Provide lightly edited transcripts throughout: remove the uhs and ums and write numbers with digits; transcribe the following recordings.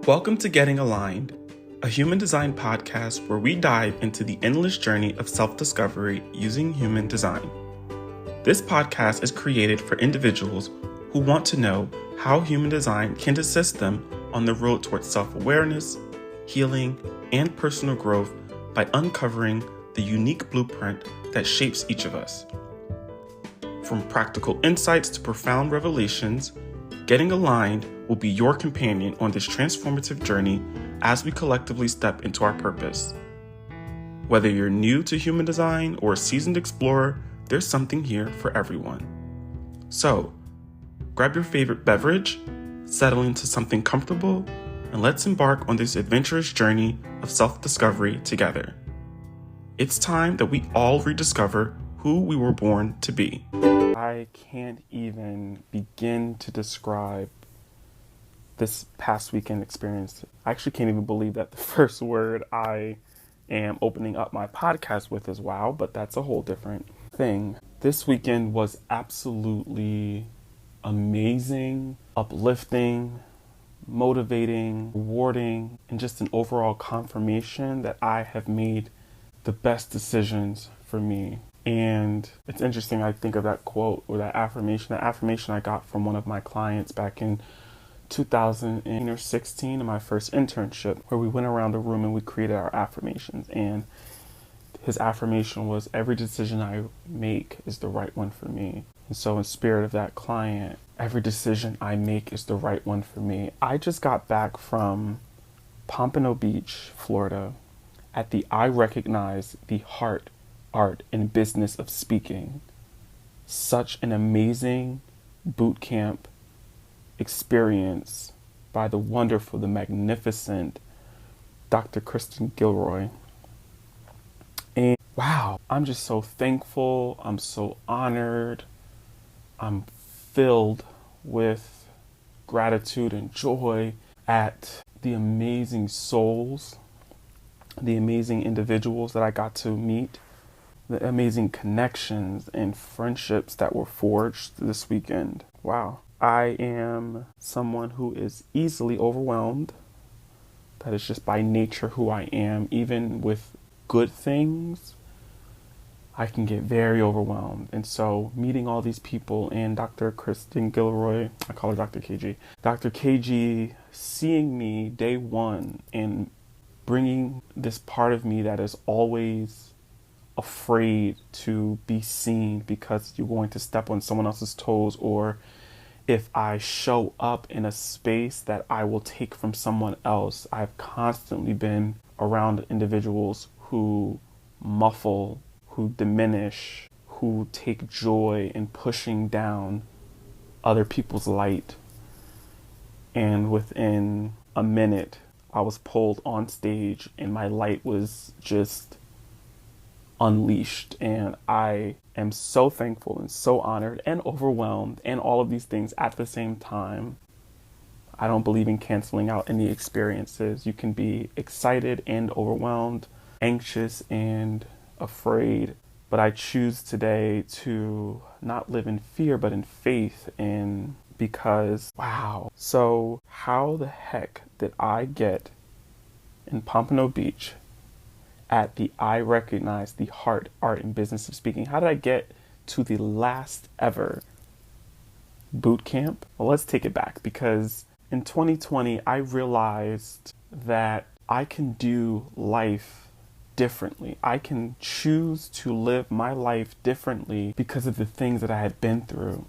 Welcome to Getting Aligned, a human design podcast where we dive into the endless journey of self-discovery using human design. This podcast is created for individuals who want to know how human design can assist them on the road towards self-awareness, healing, and personal growth by uncovering the unique blueprint that shapes each of us. From practical insights to profound revelations, Getting Aligned will be your companion on this transformative journey as we collectively step into our purpose. Whether you're new to human design or a seasoned explorer, there's something here for everyone. So, grab your favorite beverage, settle into something comfortable, and let's embark on this adventurous journey of self-discovery together. It's time that we all rediscover who we were born to be. I can't even begin to describe this past weekend experience. I actually can't even believe that the first word I am opening up my podcast with is wow, but that's a whole different thing. This weekend was absolutely amazing, uplifting, motivating, rewarding, and just an overall confirmation that I have made the best decisions for me. And it's interesting, I think of that quote or that affirmation I got from one of my clients back in 2016 in my first internship, where we went around the room and we created our affirmations. And his affirmation was, every decision I make is the right one for me. And so in spirit of that client, every decision I make is the right one for me. I just got back from Pompano Beach, Florida, at the I Recognize the Heart, Art, and Business of Speaking. Such an amazing boot camp experience by the wonderful, the magnificent Dr. Kristen Gilroy. And wow, I'm just so thankful. I'm so honored. I'm filled with gratitude and joy at the amazing souls, the amazing individuals that I got to meet, the amazing connections and friendships that were forged this weekend. Wow. I am someone who is easily overwhelmed. That is just by nature who I am. Even with good things, I can get very overwhelmed. And so meeting all these people and Dr. Kristen Gilroy, I call her Dr. KG. Dr. KG seeing me day one and bringing this part of me that is always afraid to be seen because you're going to step on someone else's toes, or if I show up in a space that I will take from someone else. I've constantly been around individuals who muffle, who diminish, who take joy in pushing down other people's light. And within a minute, I was pulled on stage and my light was just unleashed. And I am so thankful and so honored and overwhelmed and all of these things at the same time. I don't believe in canceling out any experiences. You can be excited and overwhelmed, anxious and afraid. But I choose today to not live in fear, but in faith. And because, wow. So how the heck did I get in Pompano Beach at the I Recognize the Heart, Art, and Business of Speaking? How did I get to the last ever boot camp? Well, let's take it back, because in 2020, I realized that I can do life differently. I can choose to live my life differently because of the things that I had been through.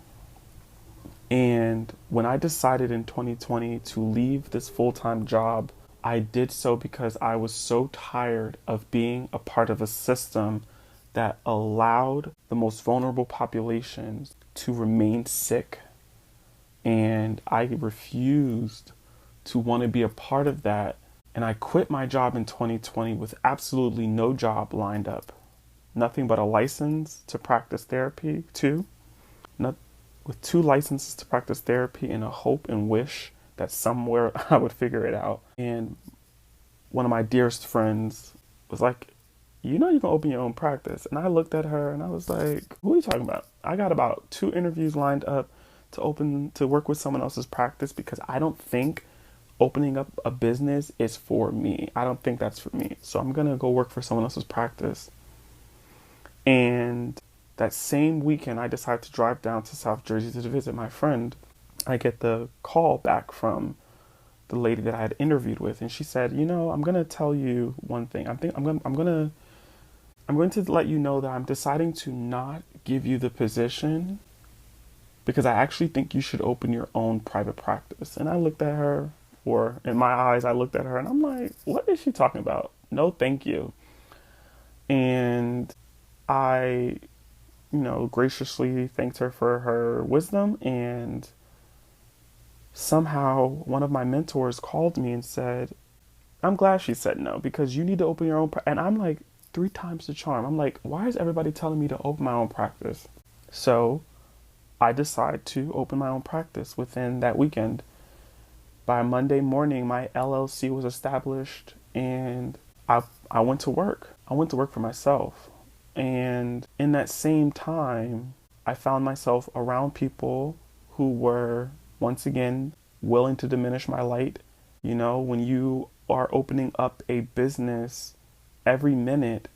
And when I decided in 2020 to leave this full-time job, I did so because I was so tired of being a part of a system that allowed the most vulnerable populations to remain sick. And I refused to want to be a part of that. And I quit my job in 2020 with absolutely no job lined up. Nothing but a license to practice therapy, with 2 licenses to practice therapy and a hope and wish that somewhere I would figure it out. And one of my dearest friends was like, you know, you can open your own practice. And I looked at her and I was like, who are you talking about? I got about 2 interviews lined up to work with someone else's practice because I don't think opening up a business is for me. I don't think that's for me. So I'm going to go work for someone else's practice. And that same weekend, I decided to drive down to South Jersey to visit my friend. I get the call back from the lady that I had interviewed with, and she said, I'm going to tell you one thing. I'm going to let you know that I'm deciding to not give you the position because I actually think you should open your own private practice. And I looked at her, or in my eyes, I looked at her and I'm like, what is she talking about? No, thank you. And I, graciously thanked her for her wisdom. And somehow one of my mentors called me and said, I'm glad she said no because you need to open your own. And I'm like, 3 times the charm. I'm like, why is everybody telling me to open my own practice? So I decided to open my own practice within that weekend. By Monday morning, my LLC was established and I went to work. I went to work for myself. And in that same time, I found myself around people who were, once again, willing to diminish my light. When you are opening up a business, every minute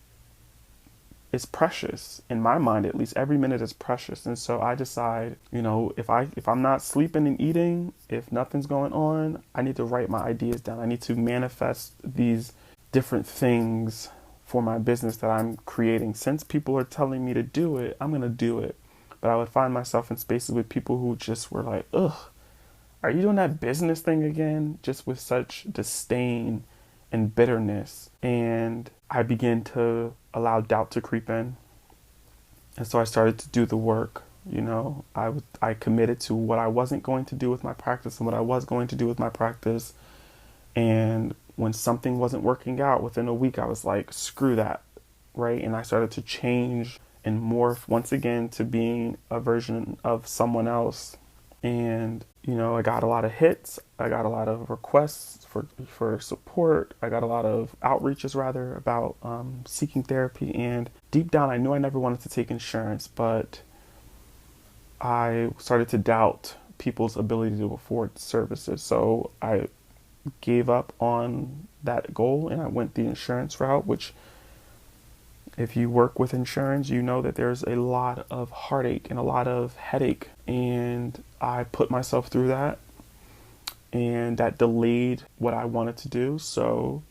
is precious. In my mind, at least, every minute is precious. And so I decide, if I'm not sleeping and eating, if nothing's going on, I need to write my ideas down. I need to manifest these different things for my business that I'm creating. Since people are telling me to do it, I'm going to do it. But I would find myself in spaces with people who just were like, ugh, are you doing that business thing again? Just with such disdain and bitterness. And I began to allow doubt to creep in. And so I started to do the work. I committed to what I wasn't going to do with my practice and what I was going to do with my practice. And when something wasn't working out within a week, I was like, screw that, right? And I started to change and morph once again to being a version of someone else. And, I got a lot of hits. I got a lot of requests for support. I got a lot of outreaches, rather, about seeking therapy. And deep down, I knew I never wanted to take insurance, but I started to doubt people's ability to afford services. So I gave up on that goal and I went the insurance route, which, if you work with insurance, you know that there's a lot of heartache and a lot of headache. And I put myself through that, and that delayed what I wanted to do. So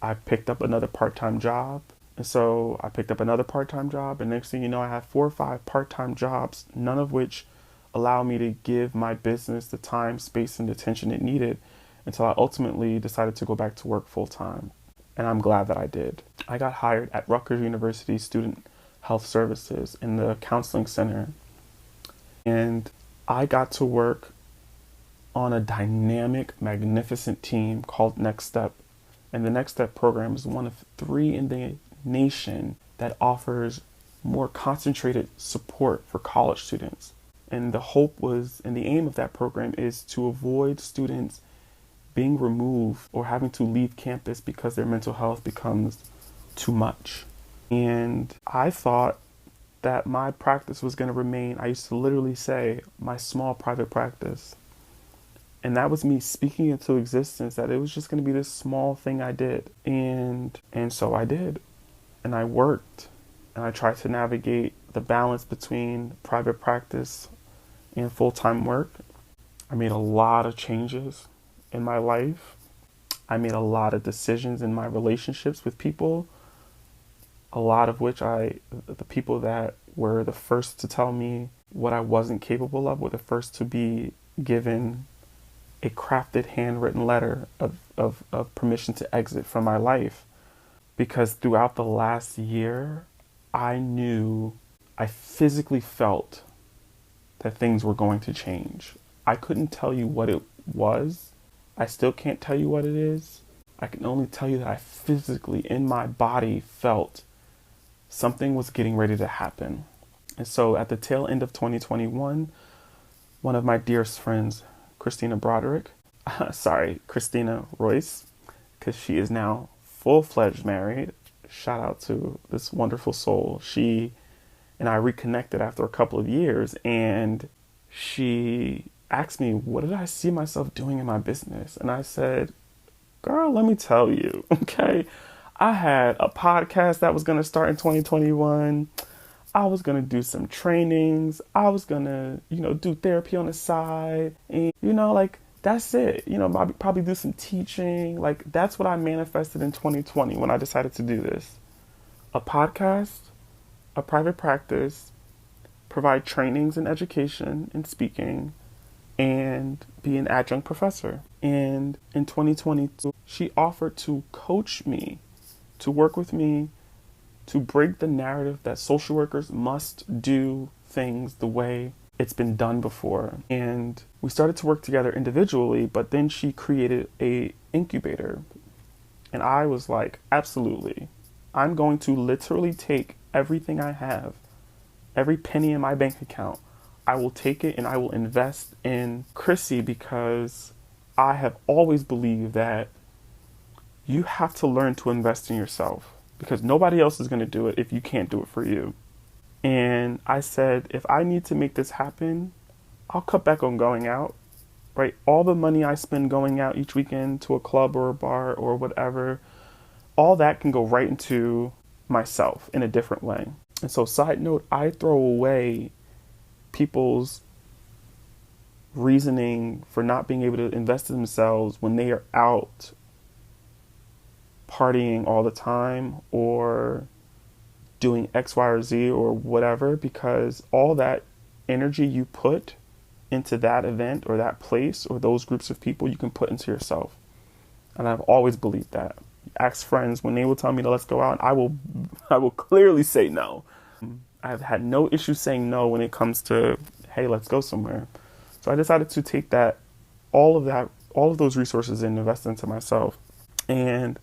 I picked up another part-time job. And so I picked up another part-time job. And next thing you know, I have 4 or 5 part-time jobs, none of which allow me to give my business the time, space, and attention it needed, until I ultimately decided to go back to work full-time. And I'm glad that I did. I got hired at Rutgers University Student Health Services in the counseling center. And I got to work on a dynamic, magnificent team called Next Step. And the Next Step program is one of 3 in the nation that offers more concentrated support for college students. And the hope was, and the aim of that program is to avoid students being removed or having to leave campus because their mental health becomes too much. And I thought that my practice was going to remain, I used to literally say, my small private practice. And that was me speaking into existence, that it was just going to be this small thing I did. And so I did. And I worked. And I tried to navigate the balance between private practice and full-time work. I made a lot of changes in my life. I made a lot of decisions in my relationships with people, a lot of which the people that were the first to tell me what I wasn't capable of were the first to be given a crafted handwritten letter of permission to exit from my life. Because throughout the last year, I physically felt that things were going to change. I couldn't tell you what it was. I still can't tell you what it is. I can only tell you that I physically, in my body, felt something was getting ready to happen. And so at the tail end of 2021, one of my dearest friends, Christina Royce, because she is now full-fledged married. Shout out to this wonderful soul. She and I reconnected after a couple of years, and she asked me, what did I see myself doing in my business? And I said, girl, let me tell you, okay? I had a podcast that was going to start in 2021. I was going to do some trainings. I was going to, do therapy on the side. And, like, that's it. Probably do some teaching. Like, that's what I manifested in 2020 when I decided to do this. A podcast, a private practice, provide trainings and education and speaking, and be an adjunct professor. And in 2022, she offered to coach me, to work with me, to break the narrative that social workers must do things the way it's been done before. And we started to work together individually, but then she created a incubator. And I was like, absolutely. I'm going to literally take everything I have, every penny in my bank account. I will take it and I will invest in Chrissy, because I have always believed that you have to learn to invest in yourself, because nobody else is going to do it if you can't do it for you. And I said, if I need to make this happen, I'll cut back on going out, right? All the money I spend going out each weekend to a club or a bar or whatever, all that can go right into myself in a different way. And so, side note, I throw away people's reasoning for not being able to invest in themselves when they are out partying all the time or doing X, Y, or Z or whatever, because all that energy you put into that event or that place or those groups of people, you can put into yourself. And I've always believed that. Ask friends when they will tell me to let's go out, and I will clearly say no. I've had no issue saying no when it comes to, hey, let's go somewhere. So I decided to take all of those resources and invest into myself. And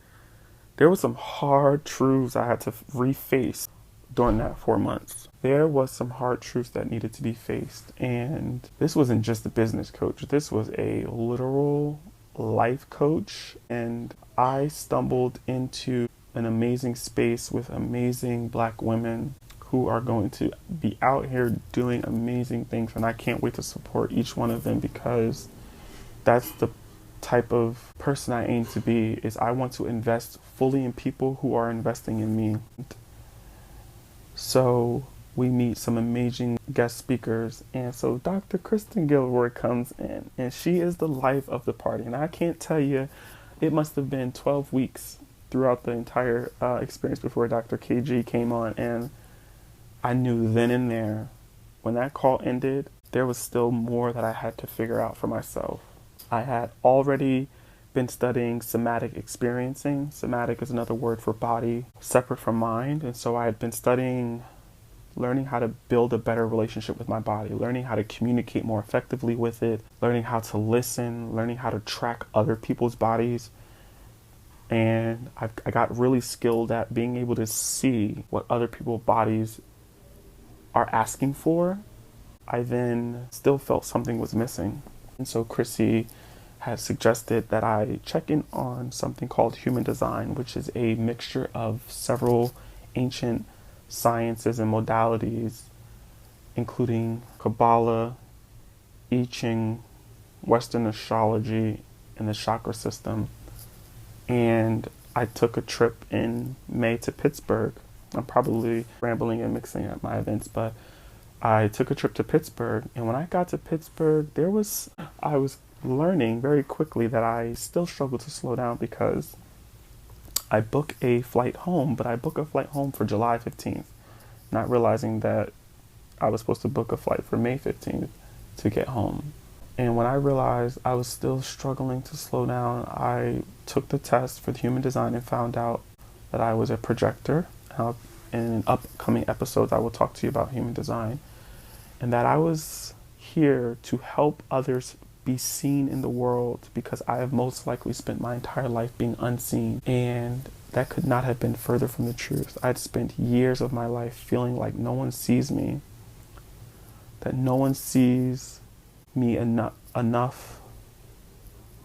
there were some hard truths I had to reface during that 4 months. There was some hard truths that needed to be faced. And this wasn't just a business coach. This was a literal life coach. And I stumbled into an amazing space with amazing Black women who are going to be out here doing amazing things. And I can't wait to support each one of them, because that's the type of person I aim to be. Is I want to invest fully in people who are investing in me. So we meet some amazing guest speakers. And so Dr. Kristen Gilroy comes in, and she is the life of the party. And I can't tell you, it must have been 12 weeks throughout the entire experience before Dr. KG came on. And I knew then and there, when that call ended, there was still more that I had to figure out for myself. I had already been studying somatic experiencing. Somatic is another word for body, separate from mind. And so I had been studying, learning how to build a better relationship with my body, learning how to communicate more effectively with it, learning how to listen, learning how to track other people's bodies. And I got really skilled at being able to see what other people's bodies are asking for. I then still felt something was missing. And so Chrissy has suggested that I check in on something called human design, which is a mixture of several ancient sciences and modalities, including Kabbalah, I Ching, Western astrology, and the chakra system. And I took a trip in May to Pittsburgh. I'm probably rambling and mixing at my events, but I took a trip to Pittsburgh. And when I got to Pittsburgh, I was learning very quickly that I still struggle to slow down, because I book a flight home, but I book a flight home for July 15th, not realizing that I was supposed to book a flight for May 15th to get home. And when I realized I was still struggling to slow down, I took the test for the human design and found out that I was a projector. In upcoming episodes, I will talk to you about human design, and that I was here to help others be seen in the world, because I have most likely spent my entire life being unseen. And that could not have been further from the truth. I'd spent years of my life feeling like no one sees me, that no one sees me enough,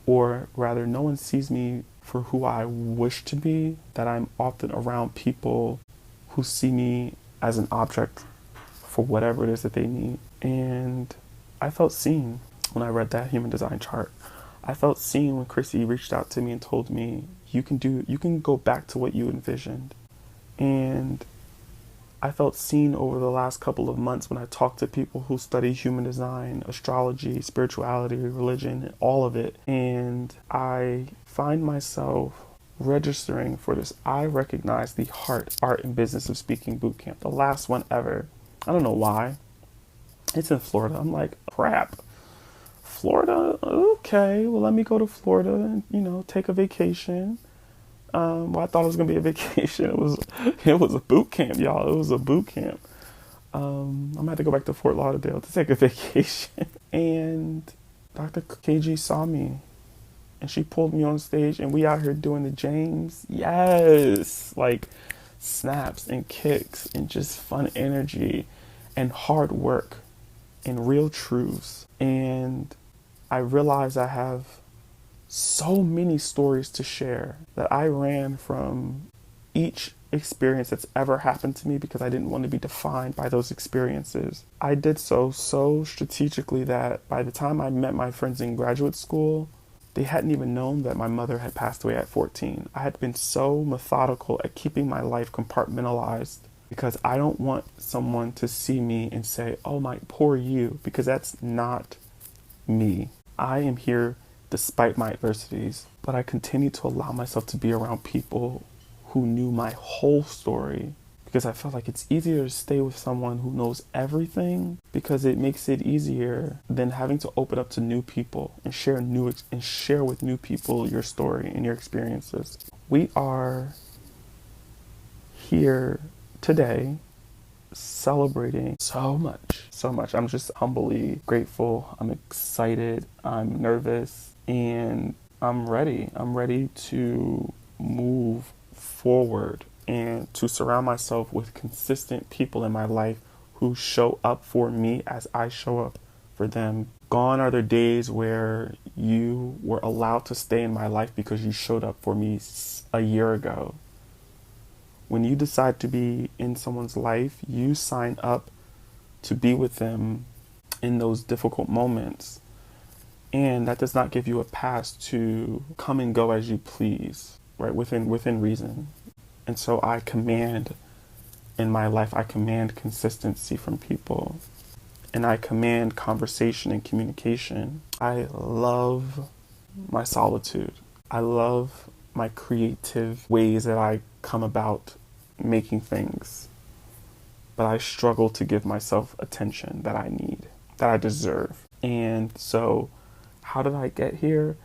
or rather no one sees me for who I wish to be, that I'm often around people who see me as an object for whatever it is that they need. And I felt seen. when I read that human design chart. I felt seen when Chrissy reached out to me and told me, you can go back to what you envisioned. And I felt seen over the last couple of months when I talked to people who study human design, astrology, spirituality, religion, all of it. And I find myself registering for this I Recognize the Heart, Art, and Business of Speaking bootcamp, the last one ever. I don't know why. It's in Florida. I'm like, crap. Florida? Okay, well, let me go to Florida and, take a vacation. Well, I thought it was gonna be a vacation. It was a boot camp, y'all. It was a boot camp. I'm gonna have to go back to Fort Lauderdale to take a vacation. And Dr. KG saw me, and she pulled me on stage, and we out here doing the James. Yes, like snaps and kicks and just fun energy, and hard work, and real truths. And I realized I have so many stories to share that I ran from each experience that's ever happened to me because I didn't want to be defined by those experiences. I did so strategically that by the time I met my friends in graduate school, they hadn't even known that my mother had passed away at 14. I had been so methodical at keeping my life compartmentalized because I don't want someone to see me and say, oh, my poor you, because that's not me. I am here despite my adversities, but I continue to allow myself to be around people who knew my whole story because I felt like it's easier to stay with someone who knows everything because it makes it easier than having to open up to new people and share with new people your story and your experiences. We are here today celebrating so much. I'm just humbly grateful. I'm excited. I'm nervous. And I'm ready. I'm ready to move forward and to surround myself with consistent people in my life who show up for me as I show up for them. Gone are the days where you were allowed to stay in my life because you showed up for me a year ago. When you decide to be in someone's life, you sign up to be with them in those difficult moments. And that does not give you a pass to come and go as you please, right? Within reason. And so I command in my life, I command consistency from people. And I command conversation and communication. I love my solitude. I love my creative ways that I come about making things. But I struggle to give myself attention that I need, that I deserve. And so how did I get here?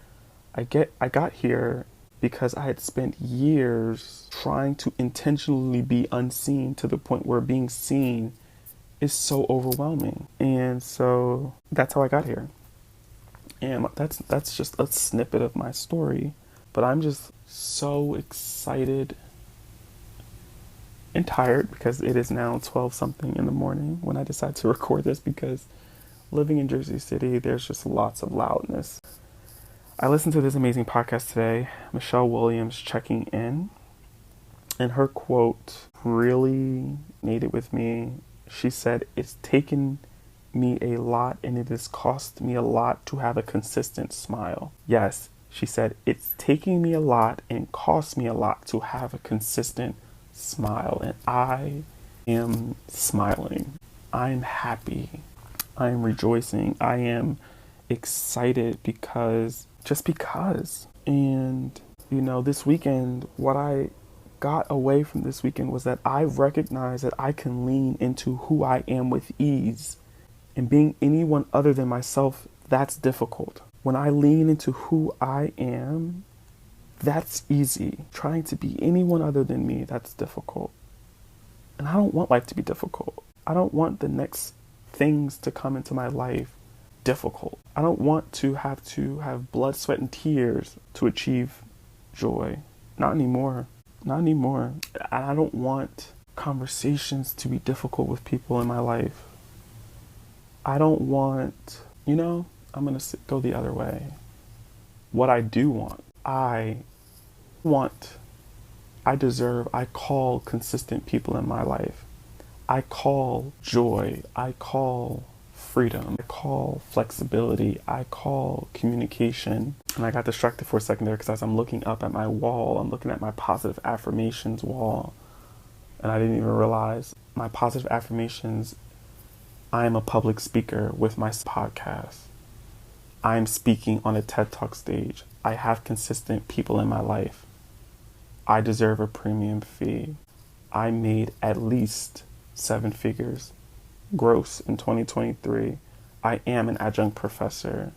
I got here because I had spent years trying to intentionally be unseen to the point where being seen is so overwhelming. And so that's how I got here. And that's just a snippet of my story. But I'm just so excited and tired because it is now 12 something in the morning when I decide to record this because living in Jersey City, there's just lots of loudness. I listened to this amazing podcast today, Michelle Williams checking in, and her quote really made it with me. She said, "It's taken me a lot and it has cost me a lot to have a consistent smile." Yes, she said, it's taking me a lot and cost me a lot to have a consistent smile. And I am smiling. I'm happy. I am rejoicing. I am excited because. And, this weekend, what I got away from this weekend was that I recognize that I can lean into who I am with ease. And being anyone other than myself, that's difficult. When I lean into who I am, that's easy. Trying to be anyone other than me, that's difficult. And I don't want life to be difficult. I don't want the next things to come into my life difficult. I don't want to have blood, sweat, and tears to achieve joy. Not anymore. And I don't want conversations to be difficult with people in my life. I don't want, I'm going to go the other way. What I do want, I deserve, I call consistent people in my life. I call joy. I call freedom. I call flexibility. I call communication. And I got distracted for a second there because as I'm looking up at my wall, I'm looking at my positive affirmations wall. And I didn't even realize my positive affirmations. I am a public speaker with my podcast. I am speaking on a TED Talk stage. I have consistent people in my life. I deserve a premium fee. I made at least 7 figures gross in 2023. I am an adjunct professor.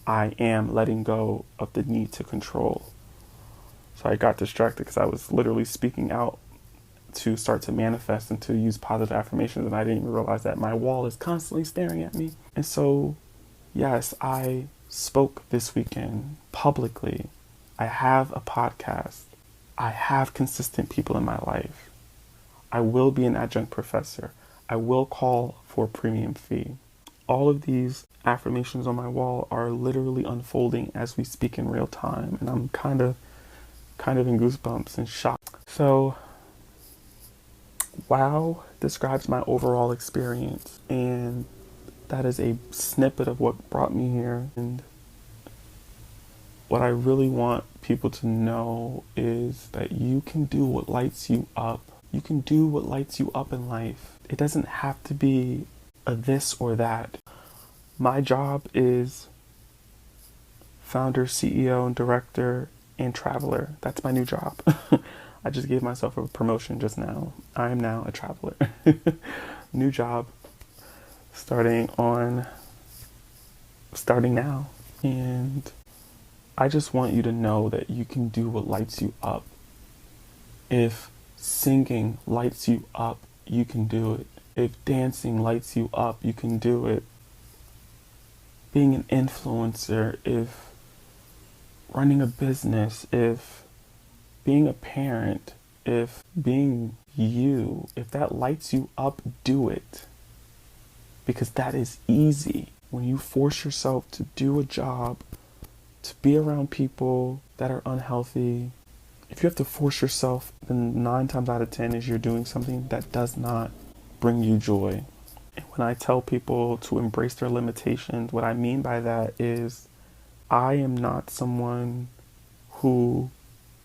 I am letting go of the need to control. So I got distracted because I was literally speaking out to start to manifest and to use positive affirmations, and I didn't even realize that my wall is constantly staring at me. And so, yes, I spoke this weekend publicly. I have a podcast. I have consistent people in my life. I will be an adjunct professor. I will call for a premium fee. All of these affirmations on my wall are literally unfolding as we speak in real time, and I'm kind of in goosebumps and shock. So, wow describes my overall experience, and that is a snippet of what brought me here. And what I really want people to know is that you can do what lights you up. You can do what lights you up in life. It doesn't have to be a this or that. My job is founder, CEO, and director, and traveler. That's my new job. I just gave myself a promotion just now. I am now a traveler. New job starting now. And I just want you to know that you can do what lights you up. If singing lights you up, you can do it. If dancing lights you up, you can do it. Being an influencer, if running a business, if being a parent, if being you, if that lights you up, do it. Because that is easy. When you force yourself to do a job, to be around people that are unhealthy, if you have to force yourself, then 9 times out of 10 is you're doing something that does not bring you joy. And when I tell people to embrace their limitations, what I mean by that is I am not someone who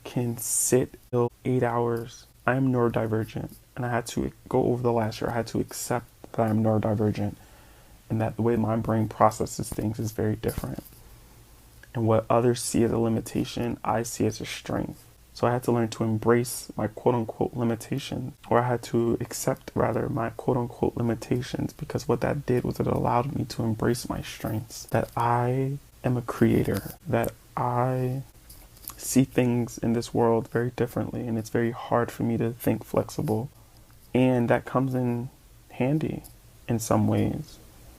can sit till 8 hours. I am neurodivergent, and I had to go over the last year. I had to accept that I'm neurodivergent and that the way my brain processes things is very different. And what others see as a limitation, I see as a strength. So I had to learn to embrace my quote-unquote limitations, or I had to accept, rather, my quote-unquote limitations, because what that did was it allowed me to embrace my strengths, that I am a creator, that I see things in this world very differently, and it's very hard for me to think flexible. And that comes in handy in some ways.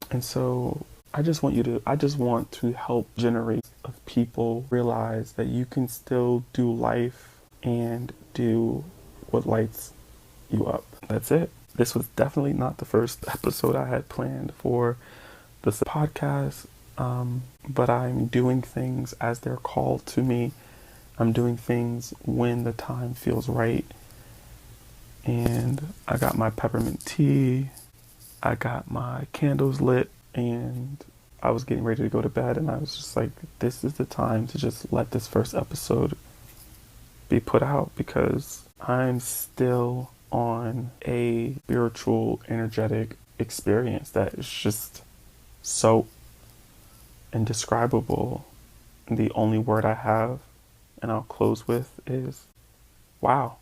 And so I just want to help generate of people realize that you can still do life and do what lights you up. That's it. This was definitely not the first episode I had planned for this podcast, but I'm doing things as they're called to me. I'm doing things when the time feels right. And I got my peppermint tea, I got my candles lit, and I was getting ready to go to bed, and I was just like, this is the time to just let this first episode be put out, because I'm still on a spiritual, energetic experience that is just so indescribable. And the only word I have, and I'll close with, is wow.